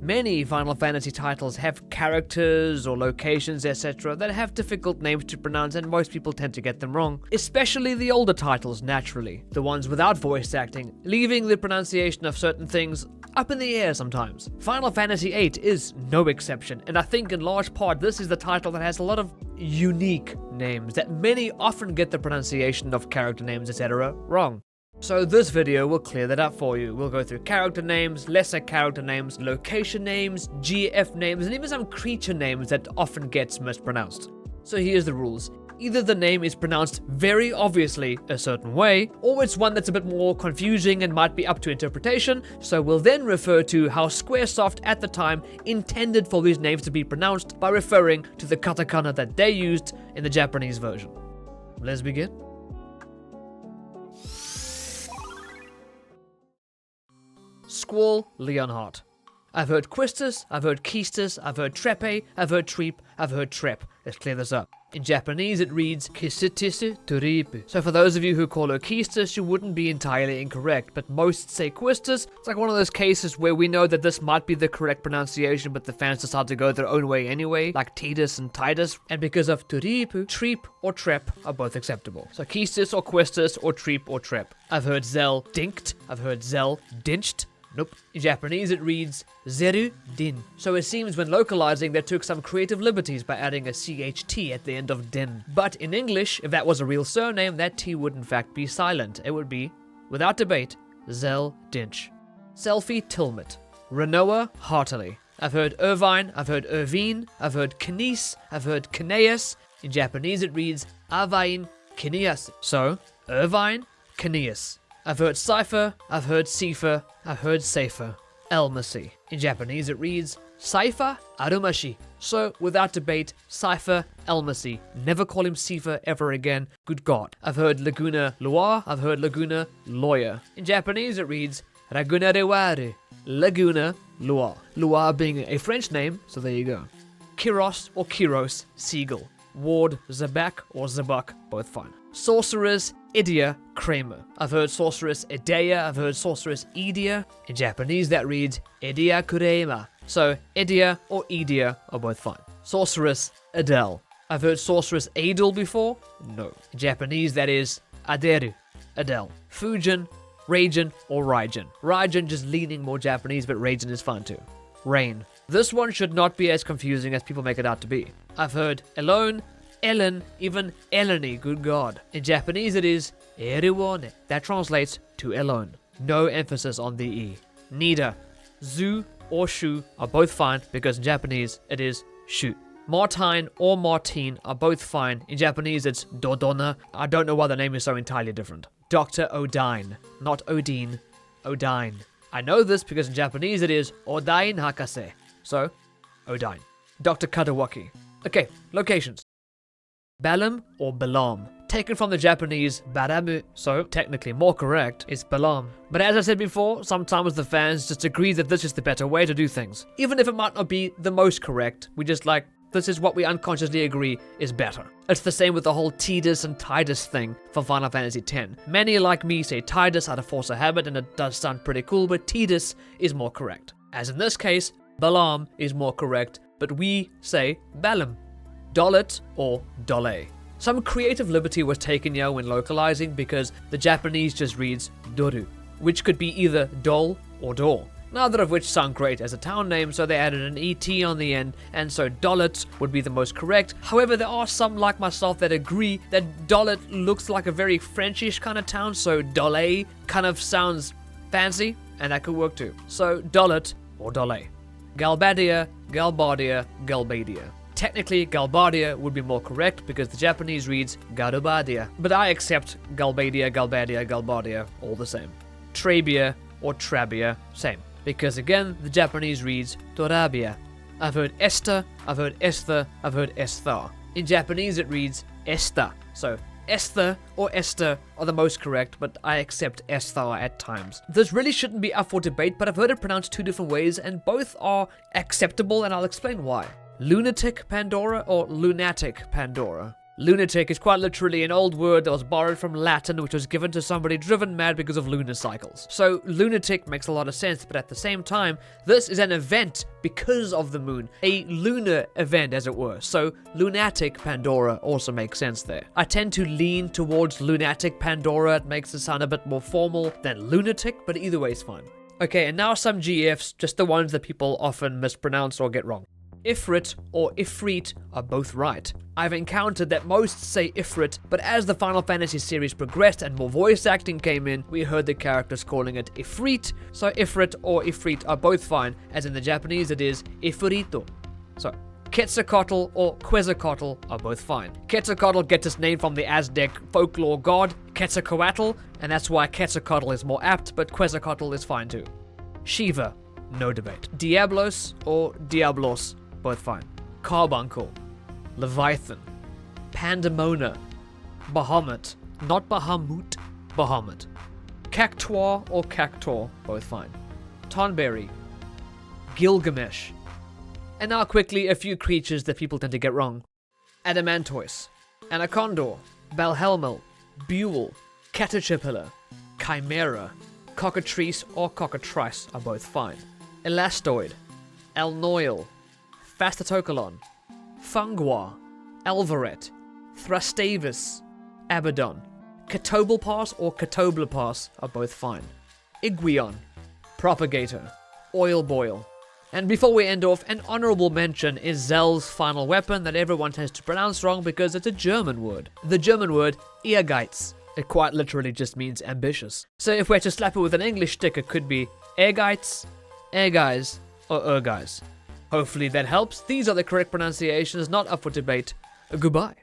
Many Final Fantasy titles have characters or locations, etc. that have difficult names to pronounce, and most people tend to get them wrong. Especially the older titles, naturally. The ones without voice acting, leaving the pronunciation of certain things up in the air sometimes. Final Fantasy VIII is no exception, and I think in large part this is the title that has a lot of unique names that many often get the pronunciation of character names, etc. wrong. So this video will clear that up for you. We'll go through character names, lesser character names, location names, GF names, and even some creature names that often gets mispronounced. So here's the rules. Either the name is pronounced very obviously a certain way, or it's one that's a bit more confusing and might be up to interpretation, so we'll then refer to how Squaresoft at the time intended for these names to be pronounced by referring to the katakana that they used in the Japanese version. Let's begin. Squall Leonhardt. I've heard Quistis, I've heard Keistis, I've heard Trepe, I've heard Treep, I've heard Trep. Let's clear this up. In Japanese it reads Kisitisi Turipu. So for those of you who call her Keistis, you wouldn't be entirely incorrect, but most say Quistis. It's like one of those cases where we know that this might be the correct pronunciation, but the fans decide to go their own way anyway, like Titus and Titus, and because of Turipu, Treep or Trep are both acceptable. So Keistis or Quistis or Treep or Trep. I've heard Zell Dinked, I've heard Zell Dinched. Nope. In Japanese it reads Zeru Din. So it seems when localizing they took some creative liberties by adding a CHT at the end of Din. But in English, if that was a real surname, that T would in fact be silent. It would be, without debate, Zell Dinch. Selfie Tilmit. Renoa Heartily. I've heard Irvine, I've heard Irvine, I've heard Kines, I've heard Kineas. In Japanese it reads Avain Kineas. So, Irvine, Kineas. I've heard Cypher, I've heard Cipher, I've heard Safer. Elmacy. In Japanese it reads Cypher Arumashi. So, without debate, Cypher Elmacy. Never call him Cipher ever again. Good God. I've heard Laguna Loire, I've heard Laguna Lawyer. In Japanese it reads Laguna Reware. Laguna Loire. Loire being a French name, so there you go. Kiros or Kiros, Seagull. Ward Zabak or Zabak, both fine. Sorceress Idia Kramer. I've heard Sorceress Idea, I've heard Sorceress Idia. In Japanese that reads Idia Kurema. So Idia or Idia are both fine. Sorceress Adele. I've heard Sorceress Adel before? No. In Japanese that is Aderu, Adele. Fujin, Raijin or Raijin. Raijin just leaning more Japanese, but Raijin is fine too. Rain. This one should not be as confusing as people make it out to be. I've heard Elone, Ellen, even Eleni, good God. In Japanese it is Eriwone. That translates to alone. No emphasis on the E. Neither Zu or Shu are both fine because in Japanese it is Shu. Martine or Martine are both fine. In Japanese it's Dodona. I don't know why the name is so entirely different. Dr. Odine. Not Odine. Odine. I know this because in Japanese it is Odain Hakase. So, Odine. Dr. Kadawaki. Okay, locations. Balam or Balam. Taken from the Japanese Baramu, so technically more correct is Balam. But as I said before, sometimes the fans just agree that this is the better way to do things. Even if it might not be the most correct, we just like, this is what we unconsciously agree is better. It's the same with the whole Tidus and Titus thing from Final Fantasy X. Many like me say Titus out of force of habit and it does sound pretty cool, but Tidus is more correct. As in this case, Balam is more correct, but we say Balam. Dolet or Dole. Some creative liberty was taken here when localizing because the Japanese just reads Doru, which could be either Dol or Dor. Neither of which sound great as a town name, so they added an ET on the end, and so Dolet would be the most correct. However, there are some like myself that agree that Dolet looks like a very Frenchish kind of town, so Dole kind of sounds fancy, and that could work too. So Dolet or Dole. Galbadia, Galbardia, Galbadia. Technically, Galbadia would be more correct because the Japanese reads Garubadia, but I accept Galbadia, Galbadia, Galbardia, all the same. Trabia or Trabia, same, because again, the Japanese reads Torabia. I've heard Esther, I've heard Esther, I've heard Esther. In Japanese it reads Esta, so Esther or Esther are the most correct, but I accept Esther at times. This really shouldn't be up for debate, but I've heard it pronounced two different ways, and both are acceptable, and I'll explain why. Lunatic Pandora or Lunatic Pandora? Lunatic is quite literally an old word that was borrowed from Latin, which was given to somebody driven mad because of lunar cycles. So lunatic makes a lot of sense, but at the same time, this is an event because of the moon. A lunar event, as it were. So lunatic Pandora also makes sense there. I tend to lean towards lunatic Pandora. It makes it sound a bit more formal than lunatic, but either way is fine. Okay, and now some GFs, just the ones that people often mispronounce or get wrong. Ifrit or Ifrit are both right. I've encountered that most say Ifrit, but as the Final Fantasy series progressed and more voice acting came in, we heard the characters calling it Ifrit, so Ifrit or Ifrit are both fine, as in the Japanese it is Ifrito. So, Quetzalcoatl or Quetzalcoatl are both fine. Quetzalcoatl gets its name from the Aztec folklore god Quetzalcoatl, and that's why Quetzalcoatl is more apt, but Quetzalcoatl is fine too. Shiva, no debate. Diablos or Diablos, both fine. Carbuncle, Leviathan, Pandemona, Bahamut, not Bahamut, Bahamut. Cactuar or Cactor, both fine. Tonberry, Gilgamesh. And now quickly a few creatures that people tend to get wrong. Adamantoise, Anacondor, Balhelmel, Buell, Caterpillar, Chimera, Cockatrice or Cockatrice are both fine. Elastoid, Elnoil, Fastatokalon, Fungwa, Elvaret, Thrastavis, Abaddon, Catobalpass or Catoblapass are both fine. Iguion, Propagator, Oil Boil. And before we end off, an honorable mention is Zell's final weapon that everyone tends to pronounce wrong because it's a German word. The German word Ehrgeiz. It quite literally just means ambitious. So if we had to slap it with an English stick, it could be Ehrgeiz, Ehrgeiz, or Ehrgeiz. Hopefully that helps. These are the correct pronunciations, not up for debate. Goodbye.